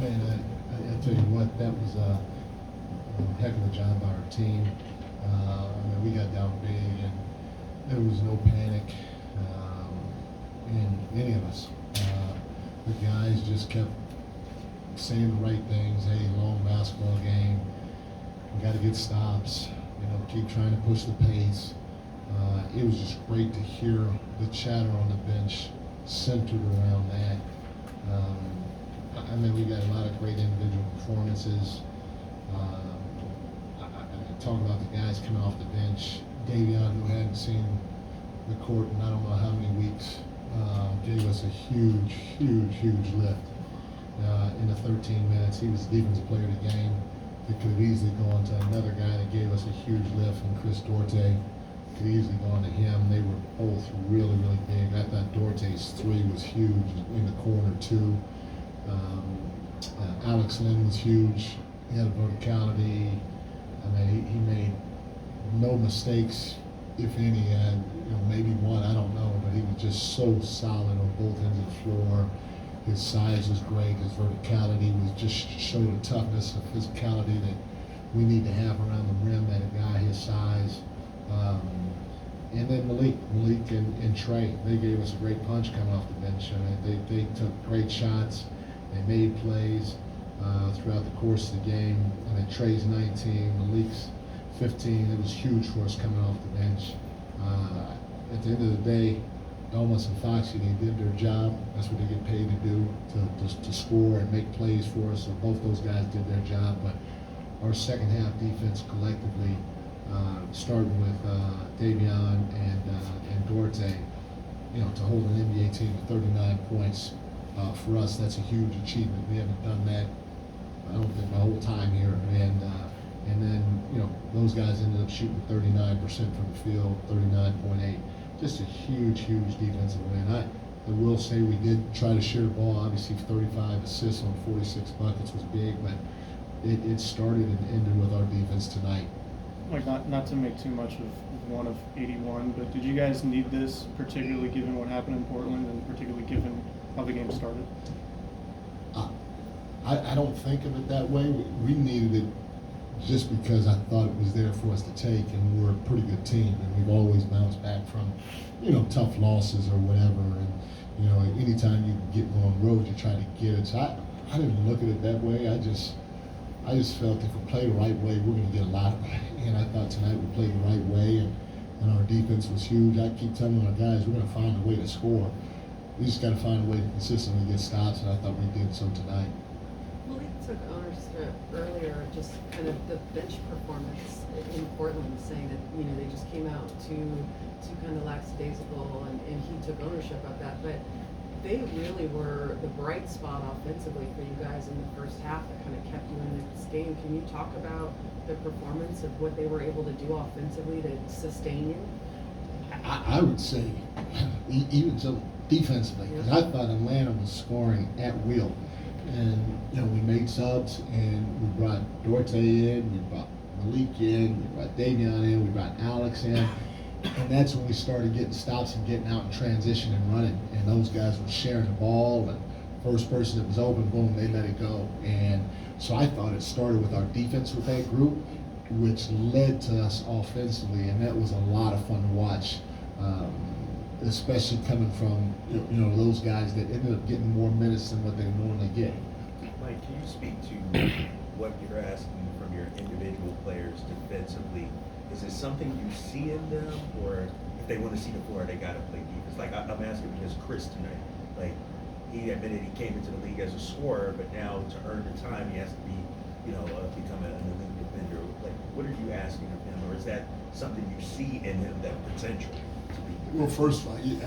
Man, I tell you what, that was a heck of a job by our team. We got down big, and there was no panic in any of us. The guys just kept saying the right things. Hey, long basketball game. We got to get stops. Keep trying to push the pace. It was just great to hear the chatter on the bench centered around that. We got a lot of great individual performances. I talk about the guys coming off the bench. Davion, who hadn't seen the court in I don't know how many weeks, gave us a huge lift in the 13 minutes. He was the defensive player of the game. It could have easily gone to another guy that gave us a huge lift, and Chris Duarte could easily gone to him. They were both really big. I thought Duarte's three was huge in the corner too. Alex Lynn was huge. He had a verticality. He made no mistakes, if any. Maybe one, I don't know, but he was just so solid on both ends of the floor. His size was great. His verticality was just showed a toughness of physicality that we need to have around the rim at a guy his size. And then Malik and Trey, they gave us a great punch coming off the bench. They took great shots. They made plays throughout the course of the game. Trey's 19, Malik's 15. It was huge for us coming off the bench. At the end of the day, Elmas and Foxy, they did their job. That's what they get paid to do, to score and make plays for us. So both those guys did their job. But our second half defense collectively, starting with Davion and Duarte, to hold an NBA team to 39 points, for us, that's a huge achievement. We haven't done that, I don't think, my whole time here. And then, those guys ended up shooting 39% from the field, 39.8. Just a huge defensive win. I will say we did try to share the ball. Obviously, 35 assists on 46 buckets was big, but it started and ended with our defense tonight. Like, not to make too much of one of 81, but did you guys need this, particularly given what happened in Portland and particularly given how the game started? I don't think of it that way. We needed it just because I thought it was there for us to take, and we're a pretty good team, and we've always bounced back from, tough losses or whatever. And anytime you get on the road, you try to get it. So I didn't look at it that way. I just felt if we play the right way, we're going to get a lot. And I thought tonight we played the right way, and our defense was huge. I keep telling our guys we're going to find a way to score. We just got to find a way to consistently get stops, and I thought we did so tonight. Malik took ownership earlier, just kind of the bench performance in Portland, saying that they just came out too kind of lackadaisical, and he took ownership of that. But they really were the bright spot offensively for you guys in the first half that kind of kept you in this game. Can you talk about the performance of what they were able to do offensively to sustain you? I would say even so defensively, because I thought Atlanta was scoring at will. And, we made subs, and we brought Duarte in, we brought Malik in, we brought Davion in, we brought Alex in. And that's when we started getting stops and getting out in transition and running. And those guys were sharing the ball, and first person that was open, boom, they let it go. And so I thought it started with our defense with that group, which led to us offensively, and that was a lot of fun to watch. Especially coming from those guys that ended up getting more minutes than what they normally get. Mike, can you speak to what you're asking from your individual players defensively? Is it something you see in them, or if they want to see the floor, they got to play defense? Like I'm asking because Chris tonight, like he admitted he came into the league as a scorer, but now to earn the time, he has to be, become an elite defender. Like, what are you asking of him, or is that something you see in him, that potential? Well, first of all, you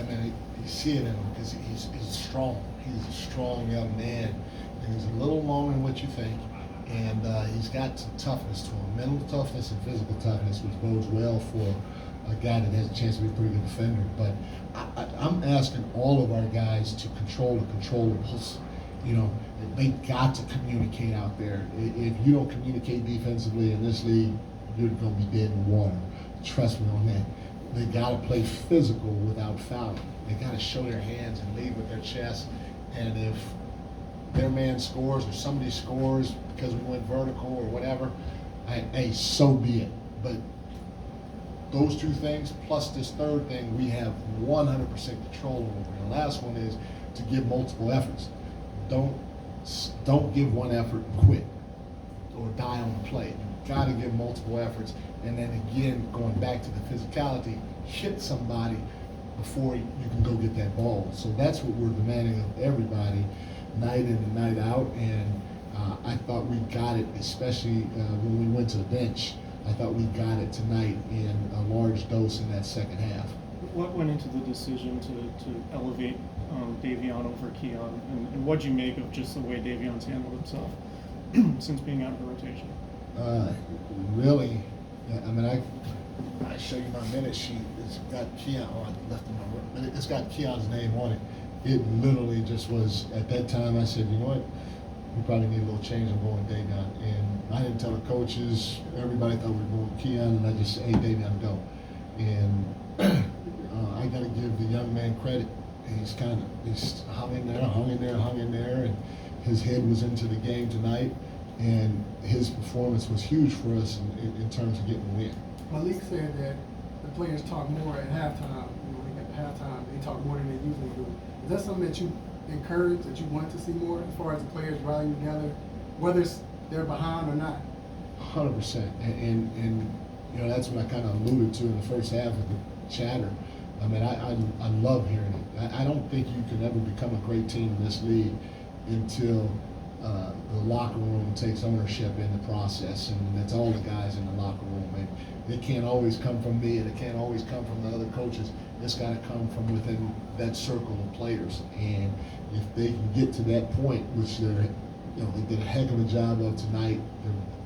see it in him because he's strong. He's a strong young man, and he's a little longer than what you think. And he's got some toughness to him, mental toughness and physical toughness, which bodes well for a guy that has a chance to be a pretty good defender. But I'm asking all of our guys to control the controllables. They got to communicate out there. If you don't communicate defensively in this league, you're going to be dead in the water. Trust me on that. They got to play physical without fouling. They got to show their hands and lead with their chest. And if their man scores or somebody scores because we went vertical or whatever, hey, so be it. But those two things plus this third thing we have 100% control over. And the last one is to give multiple efforts. Don't give one effort and quit or die on the play. You've got to give multiple efforts, and then again, going back to the physicality, hit somebody before you can go get that ball. So that's what we're demanding of everybody, night in and night out. And I thought we got it, especially when we went to the bench. I thought we got it tonight in a large dose in that second half. What went into the decision to elevate Davion over Keon, and what'd you make of just the way Davion's handled himself since being out of the rotation? Really, I mean, I show you my minute sheet. It's got Keon. Oh, I left it on, but it's got Keon's name on it. It literally just was. At that time, I said, you know what? We probably need a little change. I'm going with Davion, and I didn't tell the coaches. Everybody thought we were going with Keon, and I just said, hey, Davion, go. And I got to give the young man credit. He's hung in there, and his head was into the game tonight, and his performance was huge for us in terms of getting the win. Malik said that the players talk more at halftime. At halftime, they talk more than they usually do. Is that something that you encourage, that you want to see more, as far as the players rallying together, whether they're behind or not? 100%, and you know that's what I kind of alluded to in the first half of the chatter. I mean, I love hearing it. I don't think you can ever become a great team in this league until the locker room takes ownership in the process, and it's all the guys in the locker room. And it can't always come from me, and it can't always come from the other coaches. It's got to come from within that circle of players. And if they can get to that point, which they did a heck of a job of tonight.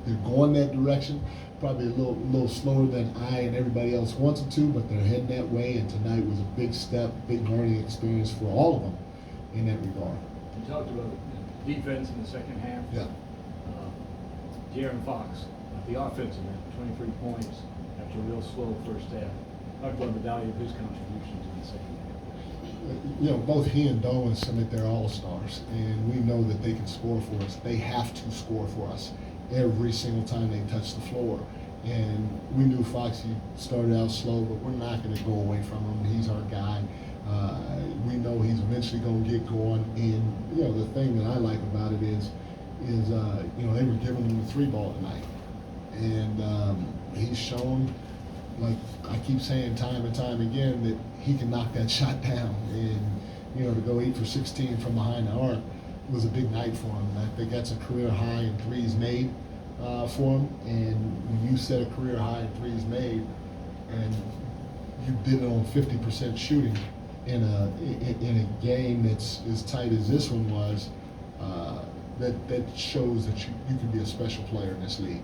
They're going that direction. Probably a little slower than I and everybody else wanted to, but they're heading that way. And tonight was a big step, big learning experience for all of them in that regard. You talked about defense in the second half. Yeah. De'Aaron Fox, the offensive end, 23 points after a real slow first half. Talk about the value of his contributions in the second half. You know, both he and Dolan submit their all-stars, and we know that they can score for us. They have to score for us every single time they touch the floor. And we knew Foxy started out slow, but we're not going to go away from him. He's our guy. We know he's eventually going to get going. And, you know, the thing that I like about it is you know, they were giving him the 3-ball tonight. And he's shown, like I keep saying time and time again, that he can knock that shot down. And, you know, to go 8 for 16 from behind the arc was a big night for him. I think that's a career high in threes made for him. And when you set a career high in threes made, and you did it on 50% shooting in a game that's as tight as this one was, that shows that you can be a special player in this league.